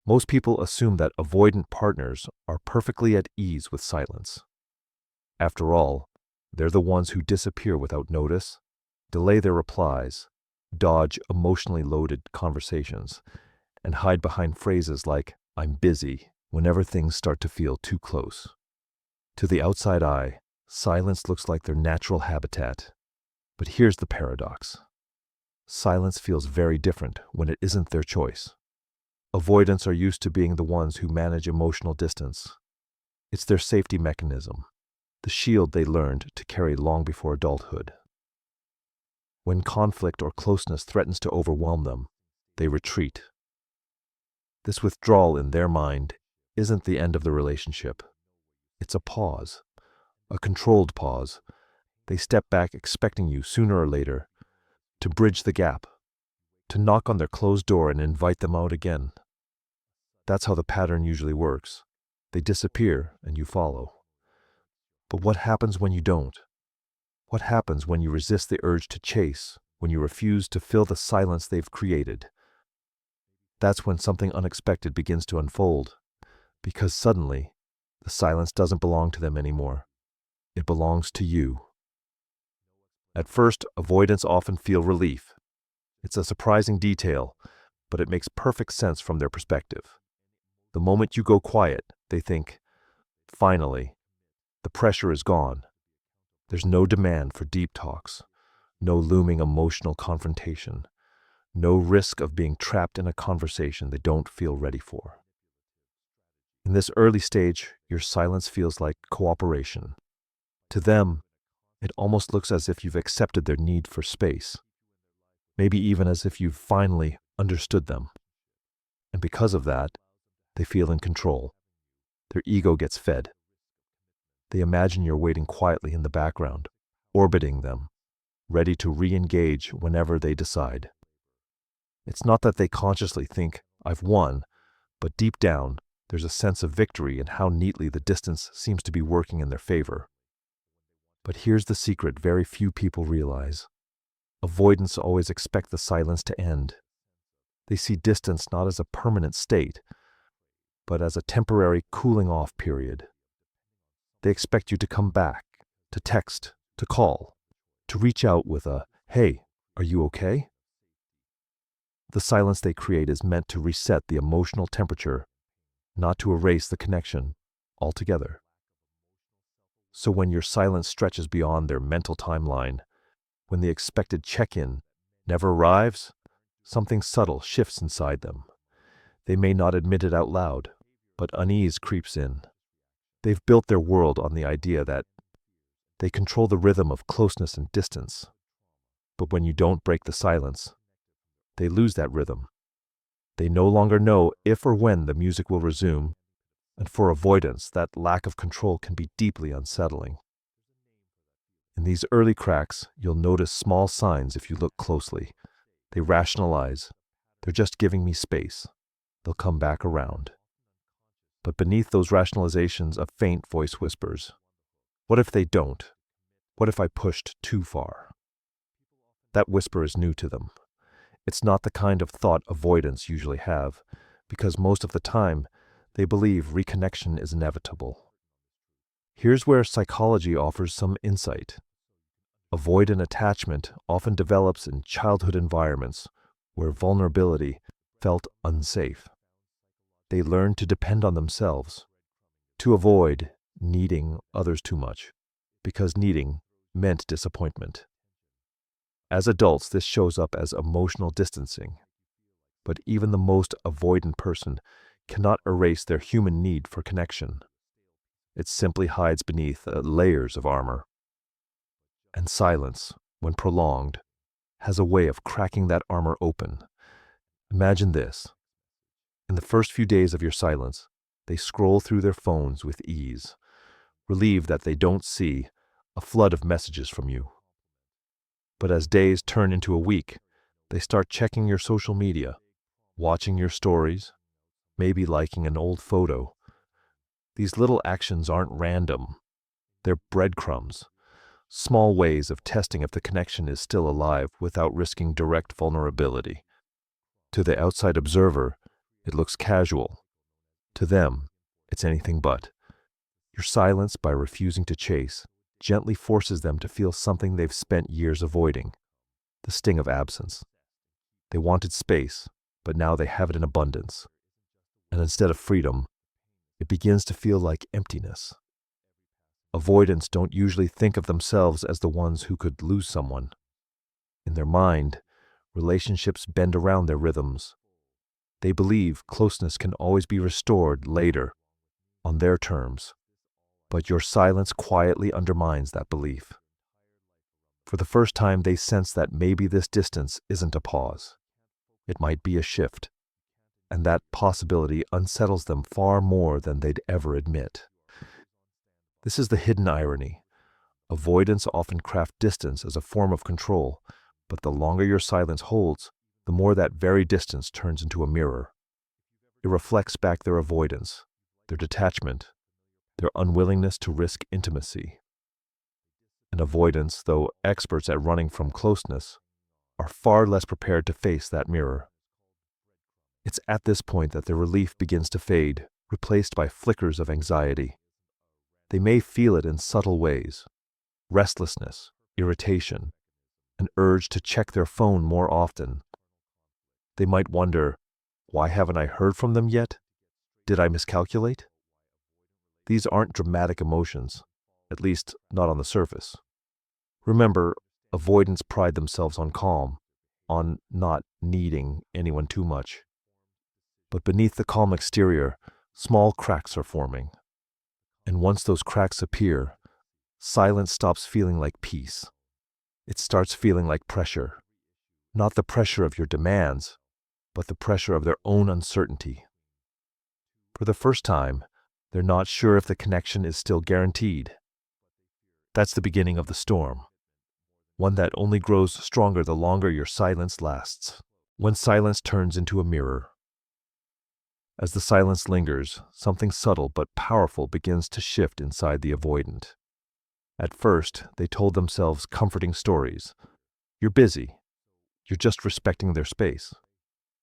Most people assume that avoidant partners are perfectly at ease with silence. After all, they're the ones who disappear without notice, delay their replies, dodge emotionally loaded conversations, and hide behind phrases like, "I'm busy," whenever things start to feel too close. To the outside eye, silence looks like their natural habitat. But here's the paradox. Silence feels very different when it isn't their choice. Avoidants are used to being the ones who manage emotional distance. It's their safety mechanism, the shield they learned to carry long before adulthood. When conflict or closeness threatens to overwhelm them, they retreat. This withdrawal in their mind isn't the end of the relationship. It's a pause, a controlled pause. They step back expecting you sooner or later to bridge the gap, to knock on their closed door and invite them out again. That's how the pattern usually works. They disappear and you follow. But what happens when you don't? What happens when you resist the urge to chase, when you refuse to fill the silence they've created? That's when something unexpected begins to unfold, because suddenly, the silence doesn't belong to them anymore. It belongs to you. At first, avoidants often feel relief. It's a surprising detail, but it makes perfect sense from their perspective. The moment you go quiet, they think, finally, the pressure is gone. There's no demand for deep talks, no looming emotional confrontation, no risk of being trapped in a conversation they don't feel ready for. In this early stage, your silence feels like cooperation. To them, it almost looks as if you've accepted their need for space, maybe even as if you've finally understood them. And because of that, they feel in control. Their ego gets fed. They imagine you're waiting quietly in the background, orbiting them, ready to re-engage whenever they decide. It's not that they consciously think, "I've won," but deep down, there's a sense of victory in how neatly the distance seems to be working in their favor. But here's the secret very few people realize. Avoidants always expect the silence to end. They see distance not as a permanent state, but as a temporary cooling off period. They expect you to come back, to text, to call, to reach out with a, "Hey, are you okay?" The silence they create is meant to reset the emotional temperature, not to erase the connection altogether. So when your silence stretches beyond their mental timeline, when the expected check-in never arrives, something subtle shifts inside them. They may not admit it out loud, but unease creeps in. They've built their world on the idea that they control the rhythm of closeness and distance. But when you don't break the silence, they lose that rhythm. They no longer know if or when the music will resume, and for avoidance, that lack of control can be deeply unsettling. In these early cracks, you'll notice small signs if you look closely. They rationalize. They're just giving me space. They'll come back around. But beneath those rationalizations, a faint voice whispers, "What if they don't? What if I pushed too far?" That whisper is new to them. It's not the kind of thought avoidants usually have, because most of the time, they believe reconnection is inevitable. Here's where psychology offers some insight. Avoidant attachment often develops in childhood environments where vulnerability felt unsafe. They learn to depend on themselves, to avoid needing others too much, because needing meant disappointment. As adults, this shows up as emotional distancing. But even the most avoidant person cannot erase their human need for connection. It simply hides beneath layers of armor. And silence, when prolonged, has a way of cracking that armor open. Imagine this. In the first few days of your silence, they scroll through their phones with ease, relieved that they don't see a flood of messages from you. But as days turn into a week, they start checking your social media, watching your stories, maybe liking an old photo. These little actions aren't random. They're breadcrumbs, small ways of testing if the connection is still alive without risking direct vulnerability. To the outside observer, It looks casual. To them, it's anything but. Your silence, by refusing to chase, gently forces them to feel something they've spent years avoiding, the sting of absence. They wanted space, but now they have it in abundance. And instead of freedom, it begins to feel like emptiness. Avoidants don't usually think of themselves as the ones who could lose someone. In their mind, relationships bend around their rhythms. They believe closeness can always be restored later, on their terms. But your silence quietly undermines that belief. For the first time, they sense that maybe this distance isn't a pause. It might be a shift, and that possibility unsettles them far more than they'd ever admit. This is the hidden irony. Avoidants often craft distance as a form of control, but the longer your silence holds, the more that very distance turns into a mirror. It reflects back their avoidance, their detachment, their unwillingness to risk intimacy. And avoidants, though experts at running from closeness, are far less prepared to face that mirror. It's at this point that their relief begins to fade, replaced by flickers of anxiety. They may feel it in subtle ways: restlessness, irritation, an urge to check their phone more often. They might wonder, why haven't I heard from them yet? Did I miscalculate? These aren't dramatic emotions, at least not on the surface. Remember, avoidants pride themselves on calm, on not needing anyone too much. But beneath the calm exterior, small cracks are forming. And once those cracks appear, silence stops feeling like peace. It starts feeling like pressure. Not the pressure of your demands, but the pressure of their own uncertainty. For the first time, they're not sure if the connection is still guaranteed. That's the beginning of the storm, one that only grows stronger the longer your silence lasts, when silence turns into a mirror. As the silence lingers, something subtle but powerful begins to shift inside the avoidant. At first, they told themselves comforting stories. You're busy. You're just respecting their space.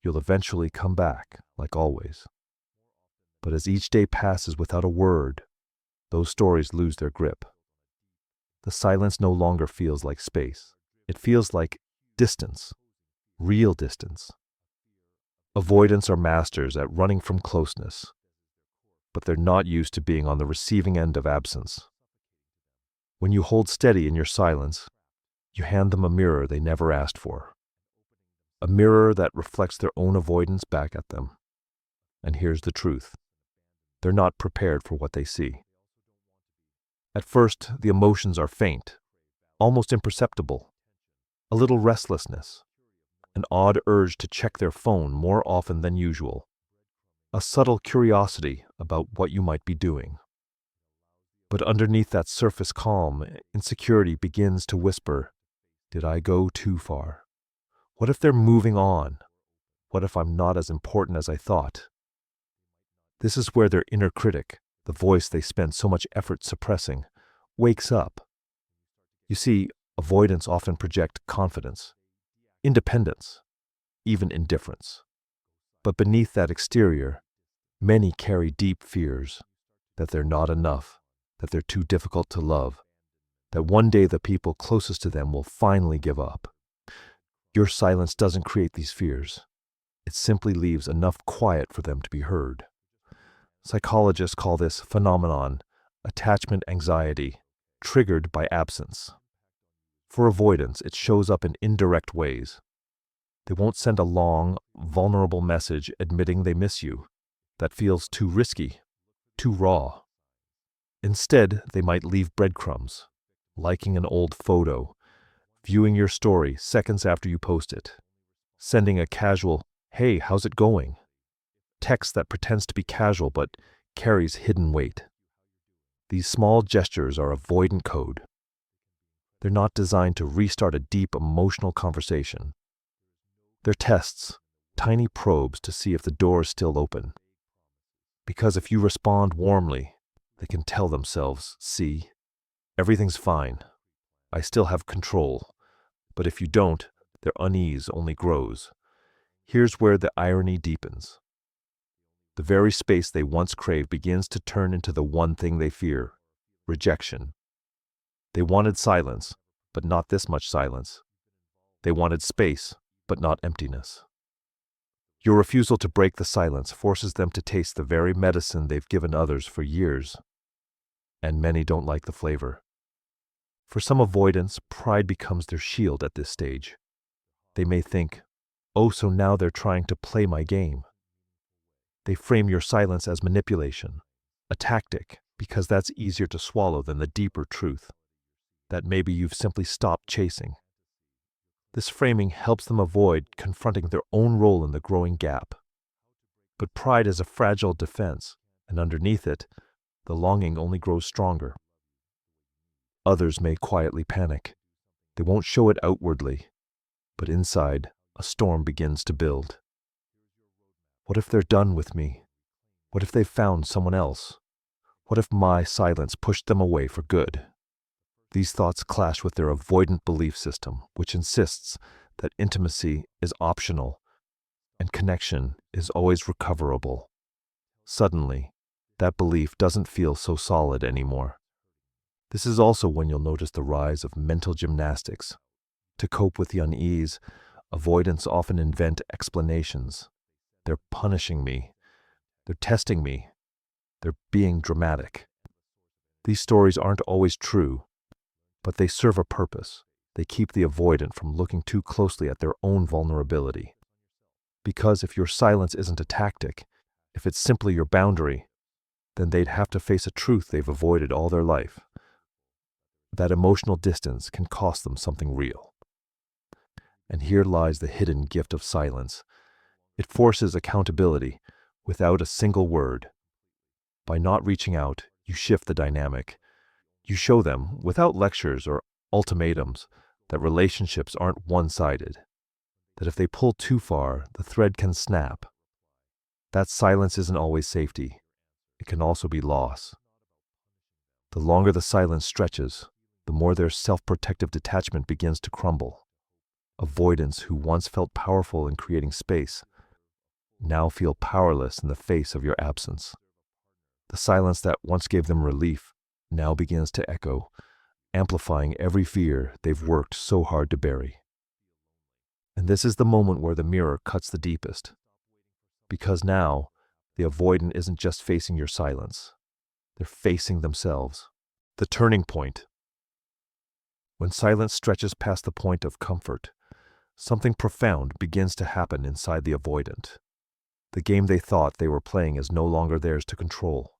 You'll eventually come back, like always. But as each day passes without a word, those stories lose their grip. The silence no longer feels like space. It feels like distance, real distance. Avoidants are masters at running from closeness, but they're not used to being on the receiving end of absence. When you hold steady in your silence, you hand them a mirror they never asked for. A mirror that reflects their own avoidance back at them. And here's the truth: they're not prepared for what they see. At first, the emotions are faint, almost imperceptible. A little restlessness, an odd urge to check their phone more often than usual, a subtle curiosity about what you might be doing. But underneath that surface calm, insecurity begins to whisper, did I go too far? What if they're moving on? What if I'm not as important as I thought? This is where their inner critic, the voice they spend so much effort suppressing, wakes up. You see, avoidants often project confidence, independence, even indifference. But beneath that exterior, many carry deep fears that they're not enough, that they're too difficult to love, that one day the people closest to them will finally give up. Your silence doesn't create these fears. It simply leaves enough quiet for them to be heard. Psychologists call this phenomenon attachment anxiety, triggered by absence. For avoidance, it shows up in indirect ways. They won't send a long, vulnerable message admitting they miss you. That feels too risky, too raw. Instead, they might leave breadcrumbs, liking an old photo, viewing your story seconds after you post it, sending a casual, "Hey, how's it going?" text that pretends to be casual but carries hidden weight. These small gestures are avoidant code. They're not designed to restart a deep emotional conversation. They're tests, tiny probes to see if the door is still open. Because if you respond warmly, they can tell themselves, see, everything's fine. I still have control. But if you don't, their unease only grows. Here's where the irony deepens. The very space they once craved begins to turn into the one thing they fear: rejection. They wanted silence, but not this much silence. They wanted space, but not emptiness. Your refusal to break the silence forces them to taste the very medicine they've given others for years. And many don't like the flavor. For some avoidants, pride becomes their shield at this stage. They may think, oh, so now they're trying to play my game. They frame your silence as manipulation, a tactic, because that's easier to swallow than the deeper truth, that maybe you've simply stopped chasing. This framing helps them avoid confronting their own role in the growing gap. But pride is a fragile defense, and underneath it, the longing only grows stronger. Others may quietly panic. They won't show it outwardly, but inside, a storm begins to build. What if they're done with me? What if they've found someone else? What if my silence pushed them away for good? These thoughts clash with their avoidant belief system, which insists that intimacy is optional and connection is always recoverable. Suddenly, that belief doesn't feel so solid anymore. This is also when you'll notice the rise of mental gymnastics. To cope with the unease, avoidants often invent explanations. They're punishing me. They're testing me. They're being dramatic. These stories aren't always true, but they serve a purpose. They keep the avoidant from looking too closely at their own vulnerability. Because if your silence isn't a tactic, if it's simply your boundary, then they'd have to face a truth they've avoided all their life. That emotional distance can cost them something real. And here lies the hidden gift of silence. It forces accountability without a single word. By not reaching out, you shift the dynamic. You show them, without lectures or ultimatums, that relationships aren't one-sided. That if they pull too far, the thread can snap. That silence isn't always safety. It can also be loss. The longer the silence stretches, the more their self-protective detachment begins to crumble. Avoidants who once felt powerful in creating space now feel powerless in the face of your absence. The silence that once gave them relief now begins to echo, amplifying every fear they've worked so hard to bury. And this is the moment where the mirror cuts the deepest. Because now, the avoidant isn't just facing your silence. They're facing themselves. The turning point. When silence stretches past the point of comfort, something profound begins to happen inside the avoidant. The game they thought they were playing is no longer theirs to control.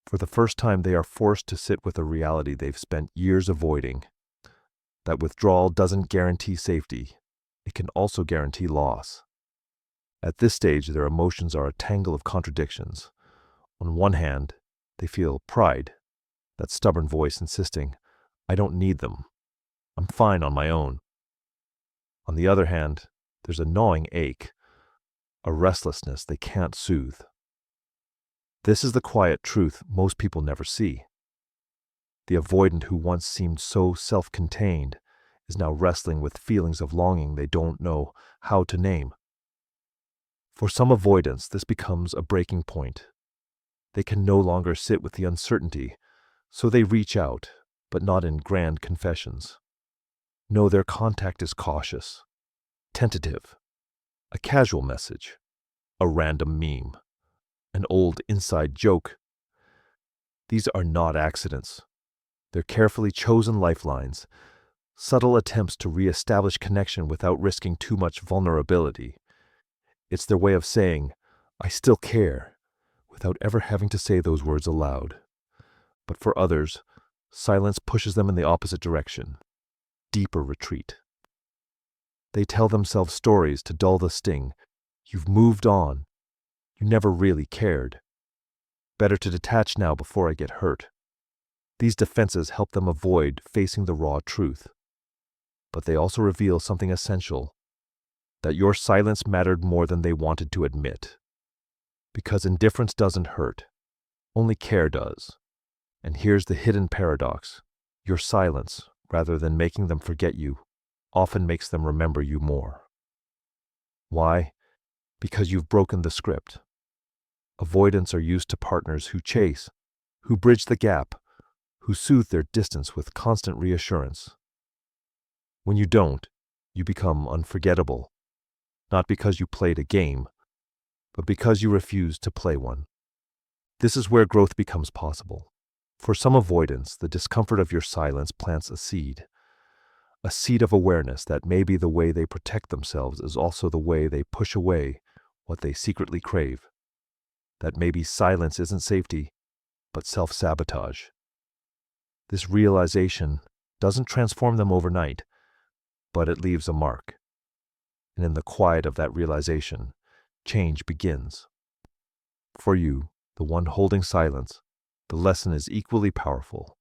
For the first time, they are forced to sit with a reality they've spent years avoiding. That withdrawal doesn't guarantee safety. It can also guarantee loss. At this stage, their emotions are a tangle of contradictions. On one hand, they feel pride, that stubborn voice insisting, I don't need them. I'm fine on my own. On the other hand, there's a gnawing ache, a restlessness they can't soothe. This is the quiet truth most people never see. The avoidant who once seemed so self-contained is now wrestling with feelings of longing they don't know how to name. For some avoidants, this becomes a breaking point. They can no longer sit with the uncertainty, so they reach out, but not in grand confessions. No, their contact is cautious, tentative, a casual message, a random meme, an old inside joke. These are not accidents. They're carefully chosen lifelines, subtle attempts to re-establish connection without risking too much vulnerability. It's their way of saying, I still care, without ever having to say those words aloud. But for others, silence pushes them in the opposite direction, deeper retreat. They tell themselves stories to dull the sting. You've moved on. You never really cared. Better to detach now before I get hurt. These defenses help them avoid facing the raw truth. But they also reveal something essential, that your silence mattered more than they wanted to admit. Because indifference doesn't hurt, only care does. And here's the hidden paradox. Your silence, rather than making them forget you, often makes them remember you more. Why? Because you've broken the script. Avoidants are used to partners who chase, who bridge the gap, who soothe their distance with constant reassurance. When you don't, you become unforgettable, not because you played a game, but because you refuse to play one. This is where growth becomes possible. For some avoidants, the discomfort of your silence plants a seed of awareness that maybe the way they protect themselves is also the way they push away what they secretly crave. That maybe silence isn't safety, but self-sabotage. This realization doesn't transform them overnight, but it leaves a mark. And in the quiet of that realization, change begins. For you, the one holding silence, the lesson is equally powerful.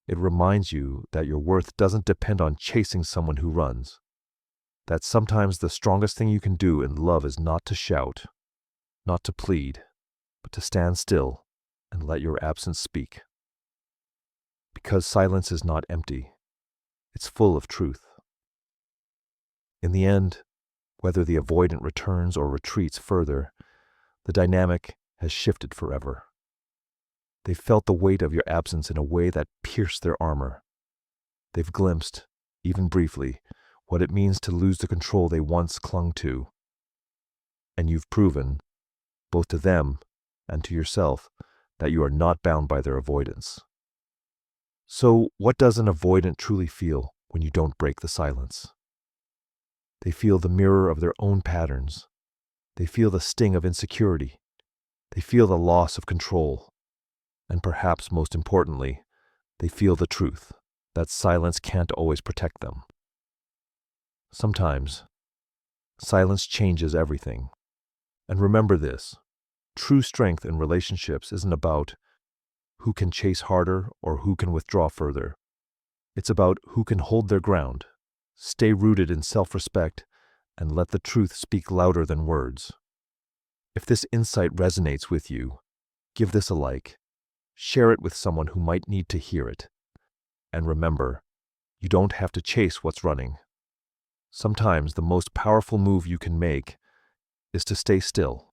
It reminds you that your worth doesn't depend on chasing someone who runs. That sometimes the strongest thing you can do in love is not to shout, not to plead, but to stand still and let your absence speak. Because silence is not empty, it's full of truth. In the end, whether the avoidant returns or retreats further, the dynamic has shifted forever. They felt the weight of your absence in a way that pierced their armor. They've glimpsed, even briefly, what it means to lose the control they once clung to. And you've proven, both to them and to yourself, that you are not bound by their avoidance. So, what does an avoidant truly feel when you don't break the silence? They feel the mirror of their own patterns. They feel the sting of insecurity. They feel the loss of control. And perhaps most importantly, they feel the truth that silence can't always protect them. Sometimes, silence changes everything. And remember this, true strength in relationships isn't about who can chase harder or who can withdraw further. It's about who can hold their ground, stay rooted in self-respect, and let the truth speak louder than words. If this insight resonates with you, give this a like. Share it with someone who might need to hear it. And remember, you don't have to chase what's running. Sometimes the most powerful move you can make is to stay still.